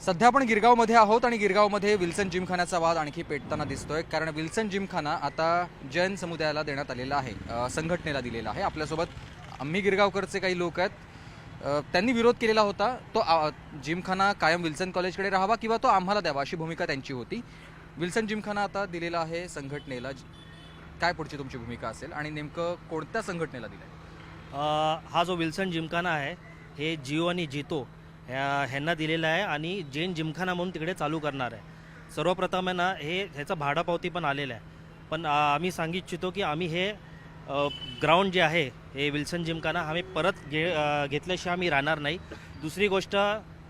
सध्या आपण गिरगावमध्ये आहोत आणि गिरगावमध्ये विल्सन जिमखान्याचा वाद आणखी पेटताना दिसतोय, कारण विल्सन जिमखाना आता जैन समुदायाला देण्यात आलेला आहे, संघटनेला दिलेला आहे। आपल्यासोबत आम्ही गिरगावकरचे काही लोक आहेत, त्यांनी विरोध केलेला होता। तो जिमखाना कायम विल्सन कॉलेजकडे राहावा किंवा तो आम्हाला द्यावा अशी भूमिका त्यांची होती। विल्सन जिमखाना आता दिलेला आहे संघटनेला, काय पुढची तुमची भूमिका असेल आणि नेमकं कोणत्या संघटनेला दिलं? हा जो विल्सन जिमखाना आहे हे जिओ आणि जितो ह्यांना दिलेला आहे आणि जैन जिमखाना म्हणून तिकडे चालू करणार आहे। सर्वप्रथम आहे ना, ह्याचं भाडापावती पण आलेलं आहे, पण आम्ही सांगू इच्छितो की आम्ही हे ग्राउंड जे आहे हे विल्सन जिमखाना आम्ही परत घेतल्याशिवाय आम्ही राहणार नाही। दुसरी गोष्ट,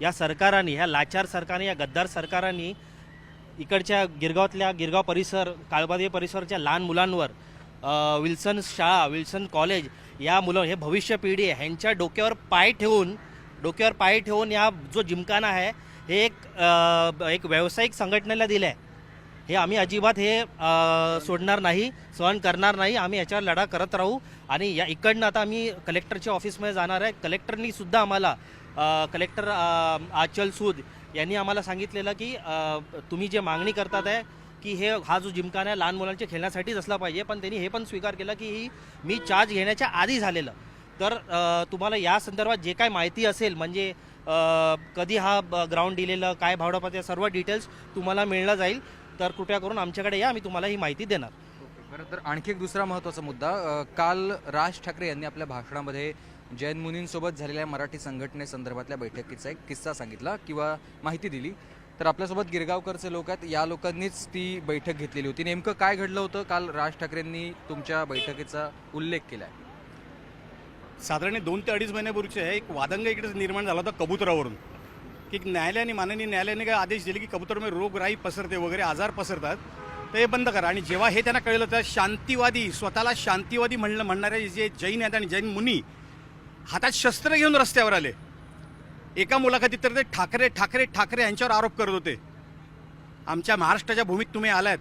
या सरकारांनी, ह्या लाचार सरकारने, या गद्दार सरकारांनी इकडच्या गिरगावातल्या गिरगाव परिसर, काळबादेवी परिसरच्या लहान मुलांवर विल्सन शाळा, विल्सन कॉलेज, या मुलं, हे भविष्य पिढी आहे, ह्यांच्या डोक्यावर पाय ठेवून या जो जिमखाना आहे हे एक व्यावसायिक संघटनेला दिलं आहे। हे आम्ही अजिबात सोडणार नाही, सहन करणार नाही। आम्ही याच्यावर लढा करत राहू आणि या इकडनं आता आम्ही कलेक्टरच्या ऑफिसमध्ये जाणार आहे। कलेक्टरनी सुद्धा आम्हाला, कलेक्टर आचल सूद यांनी आम्हाला सांगितलेलं की तुम्ही जे मागणी करतात आहे की हा जो जिमखाना आहे लहान मुलांच्या खेळण्यासाठीच असला पाहिजे, पण त्यांनी हे पण स्वीकार केलं की मी चार्ज घेण्याच्या आधी झालेलं। तर तुम्हाला या संदर्भात जे काय माहिती असेल, म्हणजे कधी हा ग्राउंड दिलेलं, काय भावडापात, या सर्व डिटेल्स तुम्हाला मिळलं जाईल। तर कृपया करून आमच्याकडे या, आम्ही तुम्हाला ही माहिती देणार। बरं, तर आणखी एक दुसरा महत्त्वाचा मुद्दा, काल राज ठाकरे यांनी आपल्या भाषणामध्ये जैन मुनींसोबत झालेल्या मराठी संघटनेसंदर्भातल्या बैठकीचा एक किस्सा सांगितला किंवा माहिती दिली। तर आपल्यासोबत गिरगावकरचे लोक आहेत, या लोकांनीच ती बैठक घेतलेली होती। नेमकं काय घडलं होतं? काल राज ठाकरेंनी तुमच्या बैठकीचा उल्लेख केला आहे। साधारण 2 ते 2.5 महिन्यापूर्वीचे एक वादंग इकडे निर्माण झाला होता कबुतरावरून, की न्यायालयाने, माननीय न्यायालयाने काय आदेश दिले की कबुतरामध्ये रोगराई पसरते वगैरे, आजार पसरतात, तर हे बंद करा। आणि जेव्हा हे त्यांना कळलं तर शांतीवादी, स्वतःला शांतीवादी म्हणणारे जे जैन आहेत आणि जैन मुनी हातात शस्त्र घेऊन रस्त्यावर आले। एका मुलाखतीत तर ते ठाकरे ठाकरे ठाकरे यांच्यावर आरोप करत होते। आमच्या महाराष्ट्राच्या भूमीत तुम्ही आलात,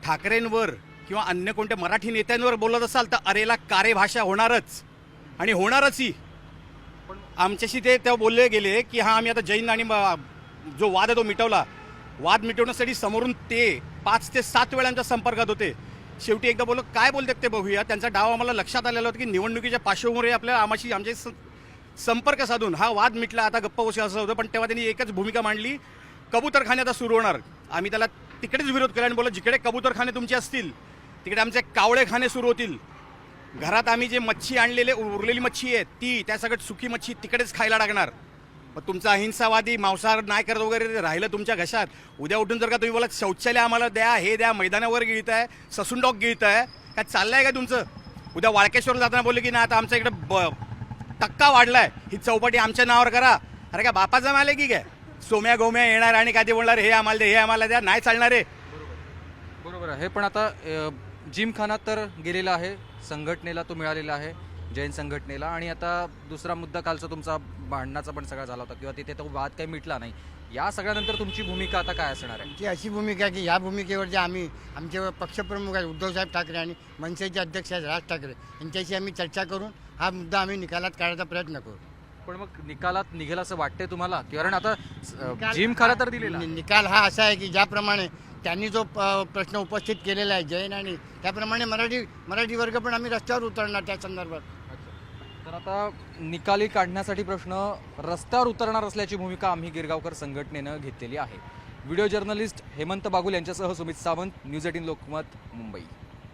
ठाकरेंवर किंवा अन्य कोणत्या मराठी नेत्यांवर बोलत असाल तर अरेला कारे भाषा होणारच आणि होणारच ही। आमच्याशी ते तेव्हा बोलले गेले की हां, आम्ही आता जैन आणि जो वाद आहे तो मिटवला। वाद मिटवण्यासाठी समोरून ते 5 ते 7 वेळा आमच्या संपर्कात होते। शेवटी एकदा बोललो, काय बोलतात ते बघूया। त्यांचा डाव आम्हाला लक्षात आलेला होता की निवडणुकीच्या पार्श्वभूमीवर आपल्याला आमचे संपर्क साधून हा वाद मिटला, आता गप्पा बसूया असं होतं। पण तेव्हा त्यांनी एकच भूमिका मांडली, कबूतरखाने आता सुरू होणार। आम्ही त्याला तिकडेच विरोध केला आणि बोललो, जिकडे कबूतरखाने तुमचे असतील तिकडे आमचे कावळेखाने सुरू होतील। घरात आम्ही जे मच्छी आणलेले, उरलेली मच्छी आहे ती, त्या सगळ्यात सुकी मच्छी तिकडेच खायला लागणार। मग तुमचा अहिंसावादी, मांसाहार नाही करत वगैरे राहिलं तुमच्या घशात, उद्या उठून जर का तुम्ही बोला शौचालय आम्हाला द्या, हे द्या, मैदानावर गिळताय, ससून डॉग गिळताय, काय चाललंय का तुमचं? उद्या वाळकेश्वर जाताना बोलले की नाही आता आमच्या इकडे टक्का वाढलाय, ही चौपाटी आमच्या नावावर करा। अरे काय बापाचा माल आहे की काय? सोम्या गोम्या येणार आणि काय ते बोलणार हे आम्हाला द्या, हे आम्हाला द्या, नाही चालणार आहे। बरोबर आहे, पण आता जिमखाना तर गेलेला आहे, संघटनेला तो मिळालेला आहे, जैन संघटनेला। आणि आता दुसरा मुद्दा, कालचा तुमचा भांडणाचा पण सगळा झाला होता किंवा तिथे तो वाद काही मिटला नाही। या सगळ्यानंतर तुमची भूमिका आता काय असणार आहे? आमची अशी भूमिका आहे की या भूमिकेवर जे आम्ही, आमचे पक्षप्रमुख आहेत उद्धवसाहेब ठाकरे आणि मनसेचे अध्यक्ष आहेत राज ठाकरे, यांच्याशी आम्ही चर्चा करून हा मुद्दा आम्ही निकालात काढायचा प्रयत्न करू। पण मग निकालात निघेल असं वाटतंय तुम्हाला? कारण आता जिमखाना तर दिलेला, निकाल हा असा आहे की ज्याप्रमाणे त्यांनी जो प्रश्न उपस्थित केलेला आहे जैन आणि, त्याप्रमाणे मराठी वर्ग पण आम्ही रस्त्यावर उतरणार त्या संदर्भात। तर आता निकाली काढण्यासाठी प्रश्न रस्त्यावर उतरणार असल्याची भूमिका आम्ही गिरगावकर संघटनेनं घेतलेली आहे। व्हिडिओ जर्नलिस्ट हेमंत बागुल यांच्यासह सुमित सावंत, न्यूज 18 लोकमत, मुंबई।